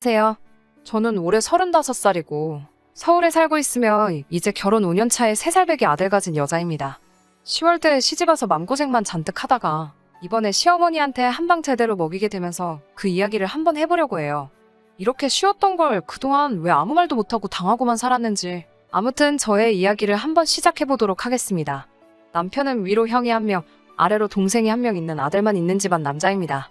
안녕하세요. 저는 올해 35살이고 서울에 살고 있으며 이제 결혼 5년 차에 3살배기 아들 가진 여자입니다. 10월달에 시집와서 맘고생만 잔뜩 하다가 이번에 시어머니한테 한방 제대로 먹이게 되면서 그 이야기를 한번 해보려고 해요. 이렇게 쉬웠던 걸 그동안 왜 아무 말도 못하고 당하고만 살았는지. 아무튼 저의 이야기를 한번 시작해보도록 하겠습니다. 남편은 위로 형이 1명, 아래로 동생이 1명 있는 아들만 있는 집안 남자입니다.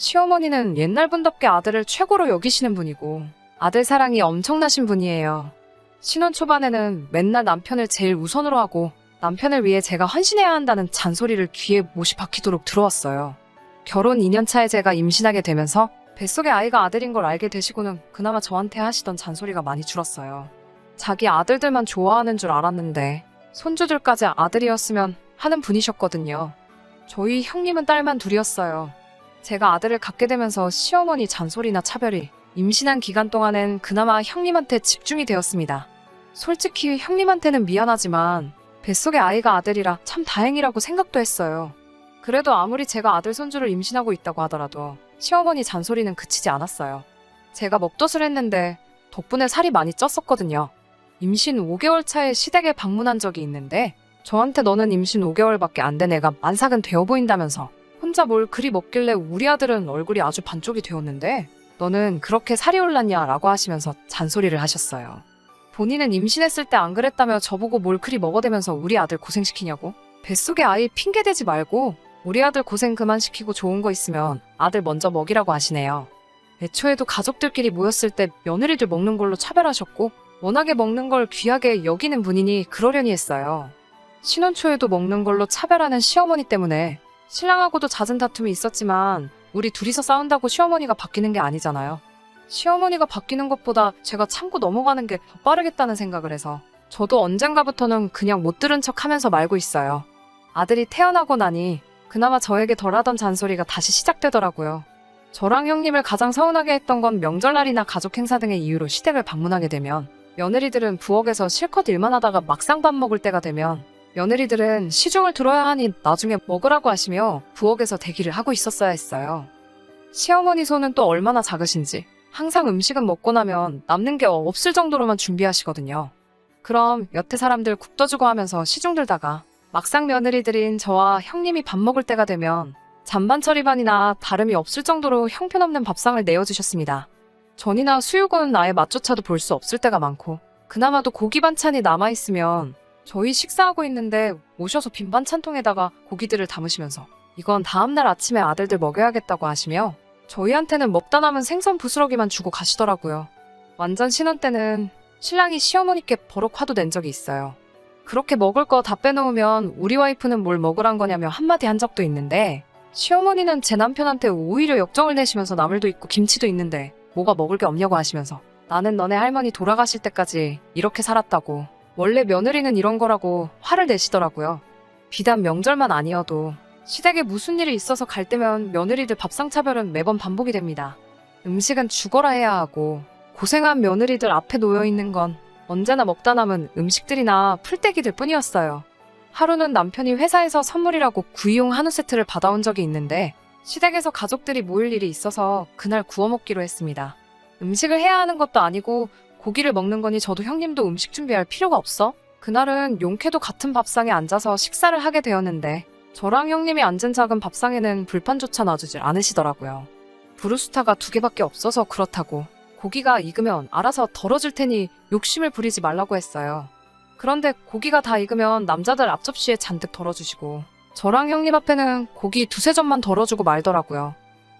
시어머니는 옛날 분답게 아들을 최고로 여기시는 분이고 아들 사랑이 엄청나신 분이에요. 신혼 초반에는 맨날 남편을 제일 우선으로 하고 남편을 위해 제가 헌신해야 한다는 잔소리를 귀에 못이 박히도록 들어왔어요. 결혼 2년 차에 제가 임신하게 되면서 뱃속에 아이가 아들인 걸 알게 되시고는 그나마 저한테 하시던 잔소리가 많이 줄었어요. 자기 아들들만 좋아하는 줄 알았는데 손주들까지 아들이었으면 하는 분이셨거든요. 저희 형님은 딸만 둘이었어요. 제가 아들을 갖게 되면서 시어머니 잔소리나 차별이 임신한 기간 동안엔 그나마 형님한테 집중이 되었습니다. 솔직히 형님한테는 미안하지만 뱃속에 아이가 아들이라 참 다행이라고 생각도 했어요. 그래도 아무리 제가 아들 손주를 임신하고 있다고 하더라도 시어머니 잔소리는 그치지 않았어요. 제가 먹덧을 했는데 덕분에 살이 많이 쪘었거든요. 임신 5개월 차에 시댁에 방문한 적이 있는데 저한테 너는 임신 5개월밖에 안 된 애가 만삭은 되어 보인다면서 혼자 뭘 그리 먹길래 우리 아들은 얼굴이 아주 반쪽이 되었는데 너는 그렇게 살이 올랐냐 라고 하시면서 잔소리를 하셨어요. 본인은 임신했을 때 안 그랬다며 저보고 뭘 그리 먹어대면서 우리 아들 고생시키냐고? 뱃속에 아이 핑계대지 말고 우리 아들 고생 그만 시키고 좋은 거 있으면 아들 먼저 먹이라고 하시네요. 애초에도 가족들끼리 모였을 때 며느리들 먹는 걸로 차별하셨고 워낙에 먹는 걸 귀하게 여기는 분이니 그러려니 했어요. 신혼 초에도 먹는 걸로 차별하는 시어머니 때문에 신랑하고도 잦은 다툼이 있었지만 우리 둘이서 싸운다고 시어머니가 바뀌는 게 아니잖아요. 시어머니가 바뀌는 것보다 제가 참고 넘어가는 게 더 빠르겠다는 생각을 해서 저도 언젠가부터는 그냥 못 들은 척 하면서 말고 있어요. 아들이 태어나고 나니 그나마 저에게 덜하던 잔소리가 다시 시작되더라고요. 저랑 형님을 가장 서운하게 했던 건 명절날이나 가족 행사 등의 이유로 시댁을 방문하게 되면 며느리들은 부엌에서 실컷 일만 하다가 막상 밥 먹을 때가 되면 며느리들은 시중을 들어야 하니 나중에 먹으라고 하시며 부엌에서 대기를 하고 있었어야 했어요. 시어머니 손은 또 얼마나 작으신지 항상 음식은 먹고 나면 남는 게 없을 정도로만 준비하시거든요. 그럼 여태 사람들 국 떠주고 하면서 시중 들다가 막상 며느리들인 저와 형님이 밥 먹을 때가 되면 잔반 처리반이나 다름이 없을 정도로 형편없는 밥상을 내어주셨습니다. 전이나 수육은 아예 맛조차도 볼 수 없을 때가 많고 그나마도 고기 반찬이 남아있으면 저희 식사하고 있는데 오셔서 빈 반찬통에다가 고기들을 담으시면서 이건 다음날 아침에 아들들 먹여야겠다고 하시며 저희한테는 먹다 남은 생선 부스러기만 주고 가시더라고요. 완전 신혼 때는 신랑이 시어머니께 버럭 화도 낸 적이 있어요. 그렇게 먹을 거 다 빼놓으면 우리 와이프는 뭘 먹으란 거냐며 한마디 한 적도 있는데 시어머니는 제 남편한테 오히려 역정을 내시면서 나물도 있고 김치도 있는데 뭐가 먹을 게 없냐고 하시면서 나는 너네 할머니 돌아가실 때까지 이렇게 살았다고 원래 며느리는 이런 거라고 화를 내시더라고요. 비단 명절만 아니어도 시댁에 무슨 일이 있어서 갈 때면 며느리들 밥상 차별은 매번 반복이 됩니다. 음식은 죽어라 해야 하고 고생한 며느리들 앞에 놓여있는 건 언제나 먹다 남은 음식들이나 풀떼기들 뿐이었어요. 하루는 남편이 회사에서 선물이라고 구이용 한우 세트를 받아온 적이 있는데 시댁에서 가족들이 모일 일이 있어서 그날 구워 먹기로 했습니다. 음식을 해야 하는 것도 아니고 고기를 먹는 거니 저도 형님도 음식 준비할 필요가 없어? 그날은 용케도 같은 밥상에 앉아서 식사를 하게 되었는데 저랑 형님이 앉은 작은 밥상에는 불판조차 놔주질 않으시더라고요. 브루스타가 2개밖에 없어서 그렇다고 고기가 익으면 알아서 덜어줄 테니 욕심을 부리지 말라고 했어요. 그런데 고기가 다 익으면 남자들 앞접시에 잔뜩 덜어주시고 저랑 형님 앞에는 고기 2-3점만 덜어주고 말더라고요.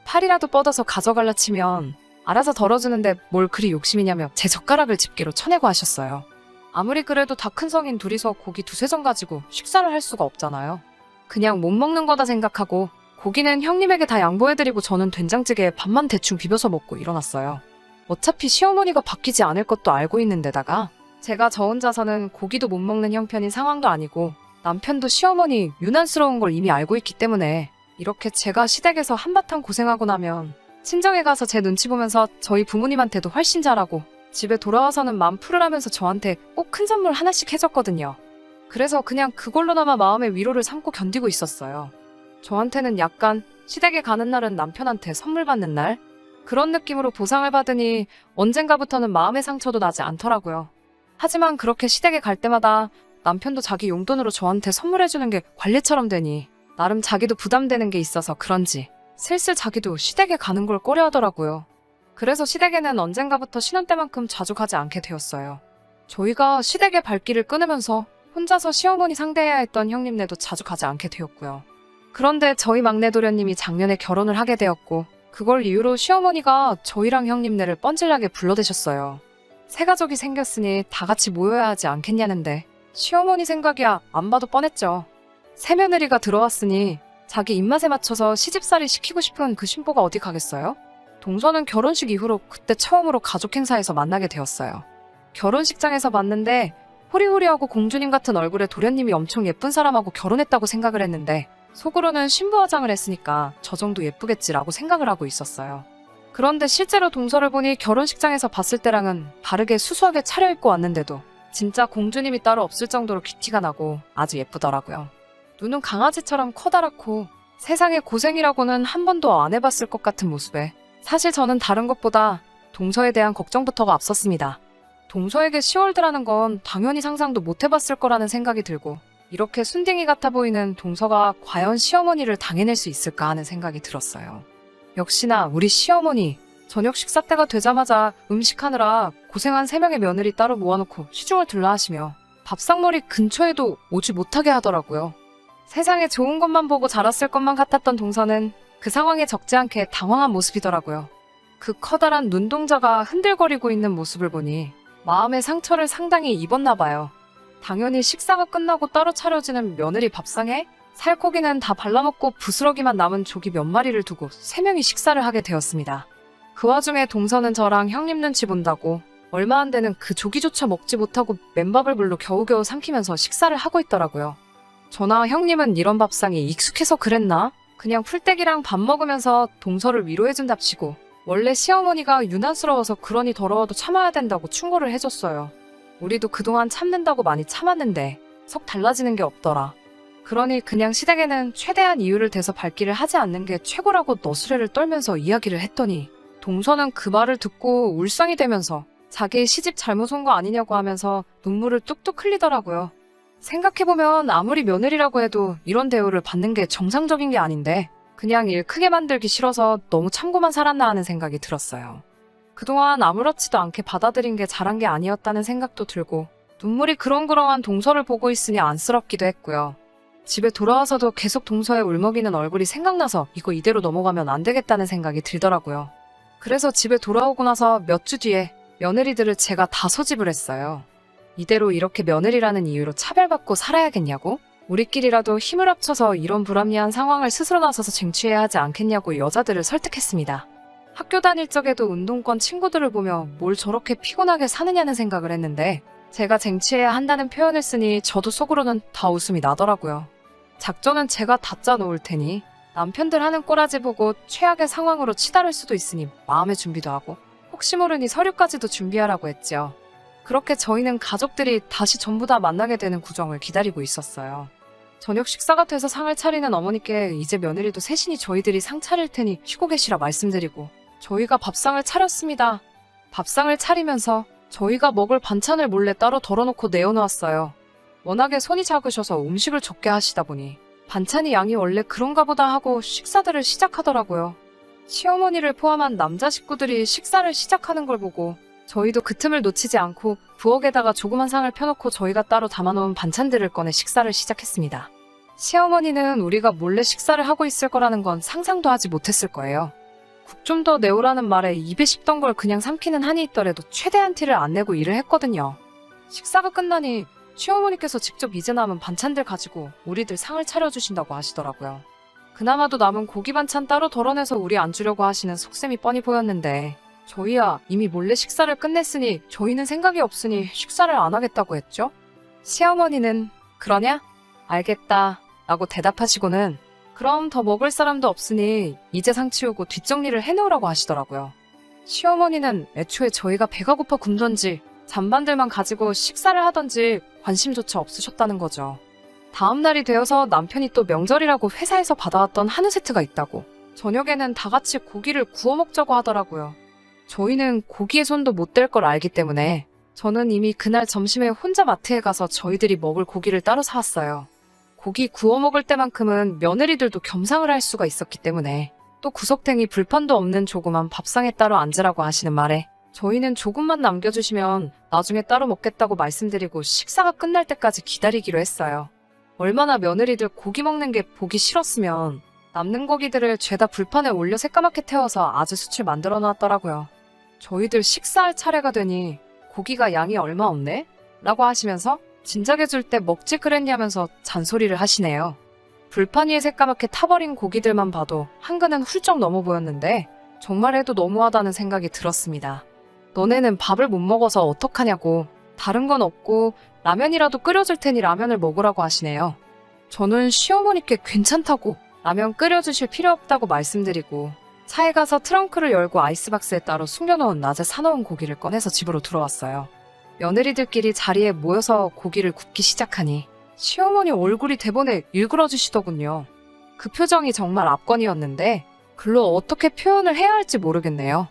팔이라도 뻗어서 가져갈라 치면 알아서 덜어주는데 뭘 그리 욕심이냐며 제 젓가락을 집게로 쳐내고 하셨어요. 아무리 그래도 다 큰 성인 둘이서 고기 2-3점 가지고 식사를 할 수가 없잖아요. 그냥 못 먹는 거다 생각하고 고기는 형님에게 다 양보해드리고 저는 된장찌개에 밥만 대충 비벼서 먹고 일어났어요. 어차피 시어머니가 바뀌지 않을 것도 알고 있는 데다가 제가 저 혼자서는 고기도 못 먹는 형편인 상황도 아니고 남편도 시어머니 유난스러운 걸 이미 알고 있기 때문에 이렇게 제가 시댁에서 한바탕 고생하고 나면 친정에 가서 제 눈치 보면서 저희 부모님한테도 훨씬 잘하고 집에 돌아와서는 맘 풀으라면서 저한테 꼭 큰 선물 하나씩 해줬거든요. 그래서 그냥 그걸로나마 마음의 위로를 삼고 견디고 있었어요. 저한테는 약간 시댁에 가는 날은 남편한테 선물 받는 날, 그런 느낌으로 보상을 받으니 언젠가부터는 마음의 상처도 나지 않더라고요. 하지만 그렇게 시댁에 갈 때마다 남편도 자기 용돈으로 저한테 선물해주는 게 관례처럼 되니 나름 자기도 부담되는 게 있어서 그런지 슬슬 자기도 시댁에 가는 걸 꺼려하더라고요. 그래서 시댁에는 언젠가부터 신혼 때만큼 자주 가지 않게 되었어요. 저희가 시댁의 발길을 끊으면서 혼자서 시어머니 상대해야 했던 형님네도 자주 가지 않게 되었고요. 그런데 저희 막내 도련님이 작년에 결혼을 하게 되었고 그걸 이유로 시어머니가 저희랑 형님네를 뻔질나게 불러대셨어요. 새 가족이 생겼으니 다 같이 모여야 하지 않겠냐는데 시어머니 생각이야 안 봐도 뻔했죠. 새 며느리가 들어왔으니 자기 입맛에 맞춰서 시집살이 시키고 싶은 그 신보가 어디 가겠어요? 동서는 결혼식 이후로 그때 처음으로 가족 행사에서 만나게 되었어요. 결혼식장에서 봤는데 호리호리하고 공주님 같은 얼굴에 도련님이 엄청 예쁜 사람하고 결혼했다고 생각을 했는데 속으로는 신부 화장을 했으니까 저 정도 예쁘겠지라고 생각을 하고 있었어요. 그런데 실제로 동서를 보니 결혼식장에서 봤을 때랑은 다르게 수수하게 차려입고 왔는데도 진짜 공주님이 따로 없을 정도로 귀티가 나고 아주 예쁘더라고요. 눈은 강아지처럼 커다랗고 세상에 고생이라고는 한 번도 안 해봤을 것 같은 모습에 사실 저는 다른 것보다 동서에 대한 걱정부터가 앞섰습니다. 동서에게 시월드라는 건 당연히 상상도 못 해봤을 거라는 생각이 들고 이렇게 순딩이 같아 보이는 동서가 과연 시어머니를 당해낼 수 있을까 하는 생각이 들었어요. 역시나 우리 시어머니 저녁 식사 때가 되자마자 음식하느라 고생한 3명의 며느리 따로 모아놓고 시중을 들라 하시며 밥상머리 근처에도 오지 못하게 하더라고요. 세상에 좋은 것만 보고 자랐을 것만 같았던 동서는 그 상황에 적지 않게 당황한 모습이더라고요. 그 커다란 눈동자가 흔들거리고 있는 모습을 보니 마음의 상처를 상당히 입었나 봐요. 당연히 식사가 끝나고 따로 차려지는 며느리 밥상에 살코기는 다 발라먹고 부스러기만 남은 조기 몇 마리를 두고 3명이 식사를 하게 되었습니다. 그 와중에 동서는 저랑 형님 눈치 본다고 얼마 안 되는 그 조기조차 먹지 못하고 맨밥을 물로 겨우겨우 삼키면서 식사를 하고 있더라고요. 저나 형님은 이런 밥상이 익숙해서 그랬나? 그냥 풀떼기랑 밥 먹으면서 동서를 위로해준답시고 원래 시어머니가 유난스러워서 그러니 더러워도 참아야 된다고 충고를 해줬어요. 우리도 그동안 참는다고 많이 참았는데 석 달라지는 게 없더라. 그러니 그냥 시댁에는 최대한 이유를 대서 발길을 하지 않는 게 최고라고 너스레를 떨면서 이야기를 했더니 동서는 그 말을 듣고 울상이 되면서 자기 시집 잘못 온 거 아니냐고 하면서 눈물을 뚝뚝 흘리더라고요. 생각해보면 아무리 며느리라고 해도 이런 대우를 받는 게 정상적인 게 아닌데 그냥 일 크게 만들기 싫어서 너무 참고만 살았나 하는 생각이 들었어요. 그동안 아무렇지도 않게 받아들인 게 잘한 게 아니었다는 생각도 들고 눈물이 그렁그렁한 동서를 보고 있으니 안쓰럽기도 했고요. 집에 돌아와서도 계속 동서의 울먹이는 얼굴이 생각나서 이거 이대로 넘어가면 안 되겠다는 생각이 들더라고요. 그래서 집에 돌아오고 나서 몇 주 뒤에 며느리들을 제가 다 소집을 했어요. 이대로 이렇게 며느리라는 이유로 차별받고 살아야겠냐고? 우리끼리라도 힘을 합쳐서 이런 불합리한 상황을 스스로 나서서 쟁취해야 하지 않겠냐고 여자들을 설득했습니다. 학교 다닐 적에도 운동권 친구들을 보며 뭘 저렇게 피곤하게 사느냐는 생각을 했는데 제가 쟁취해야 한다는 표현을 쓰니 저도 속으로는 다 웃음이 나더라고요. 작전은 제가 다 짜놓을 테니 남편들 하는 꼬라지 보고 최악의 상황으로 치달을 수도 있으니 마음의 준비도 하고 혹시 모르니 서류까지도 준비하라고 했죠. 그렇게 저희는 가족들이 다시 전부 다 만나게 되는 구정을 기다리고 있었어요. 저녁 식사가 돼서 상을 차리는 어머니께 이제 며느리도 셋이니 저희들이 상 차릴 테니 쉬고 계시라 말씀드리고 저희가 밥상을 차렸습니다. 밥상을 차리면서 저희가 먹을 반찬을 몰래 따로 덜어놓고 내어놓았어요. 워낙에 손이 작으셔서 음식을 적게 하시다 보니 반찬이 양이 원래 그런가 보다 하고 식사들을 시작하더라고요. 시어머니를 포함한 남자 식구들이 식사를 시작하는 걸 보고 저희도 그 틈을 놓치지 않고 부엌에다가 조그만 상을 펴놓고 저희가 따로 담아놓은 반찬들을 꺼내 식사를 시작했습니다. 시어머니는 우리가 몰래 식사를 하고 있을 거라는 건 상상도 하지 못했을 거예요. 국 좀 더 내오라는 말에 입에 씹던 걸 그냥 삼키는 한이 있더라도 최대한 티를 안 내고 일을 했거든요. 식사가 끝나니 시어머니께서 직접 이제 남은 반찬들 가지고 우리들 상을 차려주신다고 하시더라고요. 그나마도 남은 고기 반찬 따로 덜어내서 우리 안 주려고 하시는 속셈이 뻔히 보였는데 저희야 이미 몰래 식사를 끝냈으니 저희는 생각이 없으니 식사를 안 하겠다고 했죠. 시어머니는 그러냐? 알겠다 라고 대답하시고는 그럼 더 먹을 사람도 없으니 이제 상 치우고 뒷정리를 해놓으라고 하시더라고요. 시어머니는 애초에 저희가 배가 고파 굶던지 잔반들만 가지고 식사를 하던지 관심조차 없으셨다는 거죠. 다음 날이 되어서 남편이 또 명절이라고 회사에서 받아왔던 한우 세트가 있다고 저녁에는 다 같이 고기를 구워 먹자고 하더라고요. 저희는 고기에 손도 못 댈 걸 알기 때문에 저는 이미 그날 점심에 혼자 마트에 가서 저희들이 먹을 고기를 따로 사왔어요. 고기 구워 먹을 때만큼은 며느리들도 겸상을 할 수가 있었기 때문에 또 구석탱이 불판도 없는 조그만 밥상에 따로 앉으라고 하시는 말에 저희는 조금만 남겨주시면 나중에 따로 먹겠다고 말씀드리고 식사가 끝날 때까지 기다리기로 했어요. 얼마나 며느리들 고기 먹는 게 보기 싫었으면 남는 고기들을 죄다 불판에 올려 새까맣게 태워서 아주 수출 만들어 놨더라고요. 저희들 식사할 차례가 되니 고기가 양이 얼마 없네? 라고 하시면서 진작에 줄 때 먹지 그랬냐면서 잔소리를 하시네요. 불판 위에 새까맣게 타버린 고기들만 봐도 한근은 훌쩍 넘어 보였는데 정말 해도 너무하다는 생각이 들었습니다. 너네는 밥을 못 먹어서 어떡하냐고, 다른 건 없고 라면이라도 끓여줄 테니 라면을 먹으라고 하시네요. 저는 시어머니께 괜찮다고 라면 끓여주실 필요 없다고 말씀드리고 차에 가서 트렁크를 열고 아이스박스에 따로 숨겨놓은 낮에 사놓은 고기를 꺼내서 집으로 들어왔어요. 며느리들끼리 자리에 모여서 고기를 굽기 시작하니 시어머니 얼굴이 대본에 일그러지시더군요. 그 표정이 정말 압권이었는데 글로 어떻게 표현을 해야 할지 모르겠네요.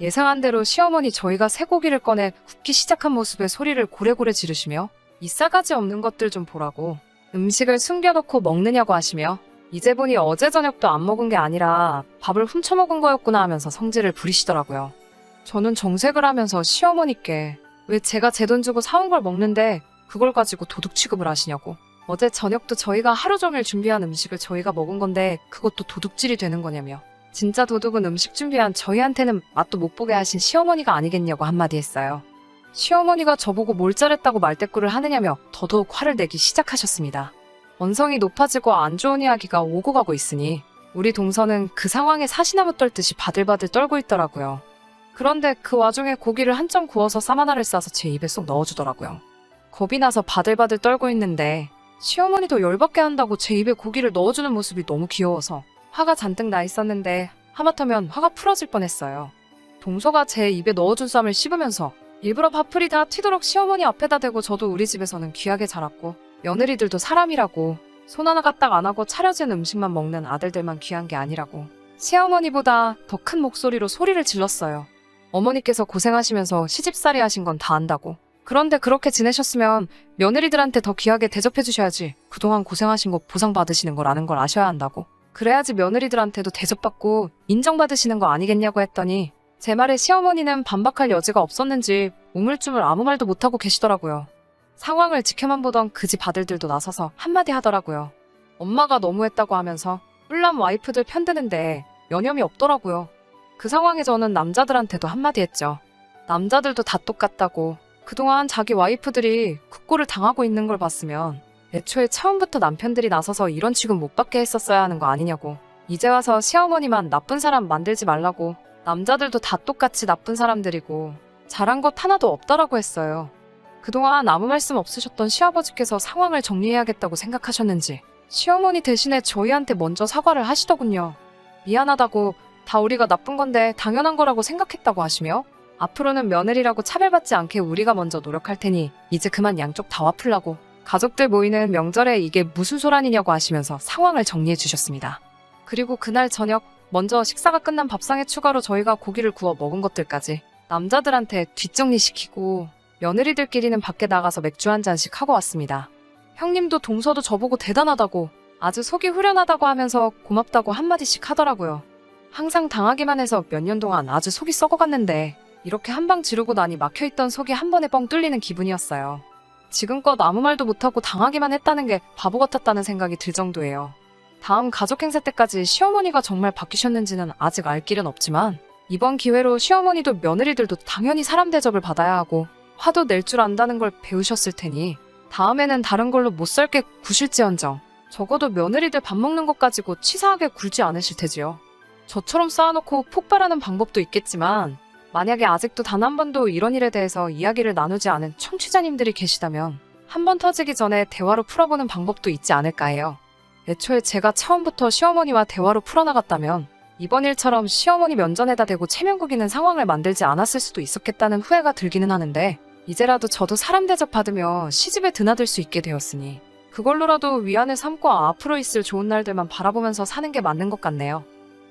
예상한 대로 시어머니 저희가 쇠고기를 꺼내 굽기 시작한 모습에 소리를 고래고래 지르시며 이 싸가지 없는 것들 좀 보라고 음식을 숨겨놓고 먹느냐고 하시며 이제 보니 어제 저녁도 안 먹은 게 아니라 밥을 훔쳐먹은 거였구나 하면서 성질을 부리시더라고요. 저는 정색을 하면서 시어머니께 왜 제가 제 돈 주고 사온 걸 먹는데 그걸 가지고 도둑 취급을 하시냐고. 어제 저녁도 저희가 하루 종일 준비한 음식을 저희가 먹은 건데 그것도 도둑질이 되는 거냐며. 진짜 도둑은 음식 준비한 저희한테는 맛도 못 보게 하신 시어머니가 아니겠냐고 한마디 했어요. 시어머니가 저보고 뭘 잘했다고 말대꾸를 하느냐며 더더욱 화를 내기 시작하셨습니다. 언성이 높아지고 안 좋은 이야기가 오고 가고 있으니 우리 동서는 그 상황에 사시나무 떨듯이 바들바들 떨고 있더라고요. 그런데 그 와중에 고기를 한 점 구워서 쌈 하나를 싸서 제 입에 쏙 넣어주더라고요. 겁이 나서 바들바들 떨고 있는데 시어머니도 열받게 한다고 제 입에 고기를 넣어주는 모습이 너무 귀여워서 화가 잔뜩 나 있었는데 하마터면 화가 풀어질 뻔했어요. 동서가 제 입에 넣어준 쌈을 씹으면서 일부러 밥풀이 다 튀도록 시어머니 앞에다 대고 저도 우리 집에서는 귀하게 자랐고 며느리들도 사람이라고 손 하나 까딱 안 하고 차려진 음식만 먹는 아들들만 귀한 게 아니라고 시어머니보다 더 큰 목소리로 소리를 질렀어요. 어머니께서 고생하시면서 시집살이 하신 건 다 안다고. 그런데 그렇게 지내셨으면 며느리들한테 더 귀하게 대접해 주셔야지. 그동안 고생하신 거 보상받으시는 걸 아는 걸 아셔야 한다고. 그래야지 며느리들한테도 대접받고 인정받으시는 거 아니겠냐고 했더니 제 말에 시어머니는 반박할 여지가 없었는지 우물쭈물 아무 말도 못하고 계시더라고요. 상황을 지켜만 보던 그 집 아들들도 나서서 한마디 하더라고요. 엄마가 너무했다고 하면서 뿔남 와이프들 편드는데 여념이 없더라고요. 그 상황에 저는 남자들한테도 한마디 했죠. 남자들도 다 똑같다고. 그동안 자기 와이프들이 그 꼴을 당하고 있는 걸 봤으면 애초에 처음부터 남편들이 나서서 이런 취급 못 받게 했었어야 하는 거 아니냐고. 이제 와서 시어머니만 나쁜 사람 만들지 말라고. 남자들도 다 똑같이 나쁜 사람들이고 잘한 것 하나도 없다라고 했어요. 그동안 아무 말씀 없으셨던 시아버지께서 상황을 정리해야겠다고 생각하셨는지 시어머니 대신에 저희한테 먼저 사과를 하시더군요. 미안하다고, 다 우리가 나쁜 건데 당연한 거라고 생각했다고 하시며 앞으로는 며느리라고 차별받지 않게 우리가 먼저 노력할 테니 이제 그만 양쪽 다 와풀라고, 가족들 모이는 명절에 이게 무슨 소란이냐고 하시면서 상황을 정리해 주셨습니다. 그리고 그날 저녁 먼저 식사가 끝난 밥상에 추가로 저희가 고기를 구워 먹은 것들까지 남자들한테 뒷정리시키고 며느리들끼리는 밖에 나가서 맥주 한 잔씩 하고 왔습니다. 형님도 동서도 저보고 대단하다고, 아주 속이 후련하다고 하면서 고맙다고 한마디씩 하더라고요. 항상 당하기만 해서 몇 년 동안 아주 속이 썩어갔는데 이렇게 한 방 지르고 나니 막혀있던 속이 한 번에 뻥 뚫리는 기분이었어요. 지금껏 아무 말도 못하고 당하기만 했다는 게 바보 같았다는 생각이 들 정도예요. 다음 가족 행사 때까지 시어머니가 정말 바뀌셨는지는 아직 알 길은 없지만 이번 기회로 시어머니도 며느리들도 당연히 사람 대접을 받아야 하고 화도 낼 줄 안다는 걸 배우셨을 테니 다음에는 다른 걸로 못 살게 구실지언정 적어도 며느리들 밥 먹는 것 가지고 치사하게 굴지 않으실 테지요. 저처럼 쌓아놓고 폭발하는 방법도 있겠지만 만약에 아직도 단 한 번도 이런 일에 대해서 이야기를 나누지 않은 청취자님들이 계시다면 한 번 터지기 전에 대화로 풀어보는 방법도 있지 않을까 해요. 애초에 제가 처음부터 시어머니와 대화로 풀어나갔다면 이번 일처럼 시어머니 면전에다 대고 체면구기는 상황을 만들지 않았을 수도 있었겠다는 후회가 들기는 하는데 이제라도 저도 사람 대접 받으며 시집에 드나들 수 있게 되었으니 그걸로라도 위안을 삼고 앞으로 있을 좋은 날들만 바라보면서 사는 게 맞는 것 같네요.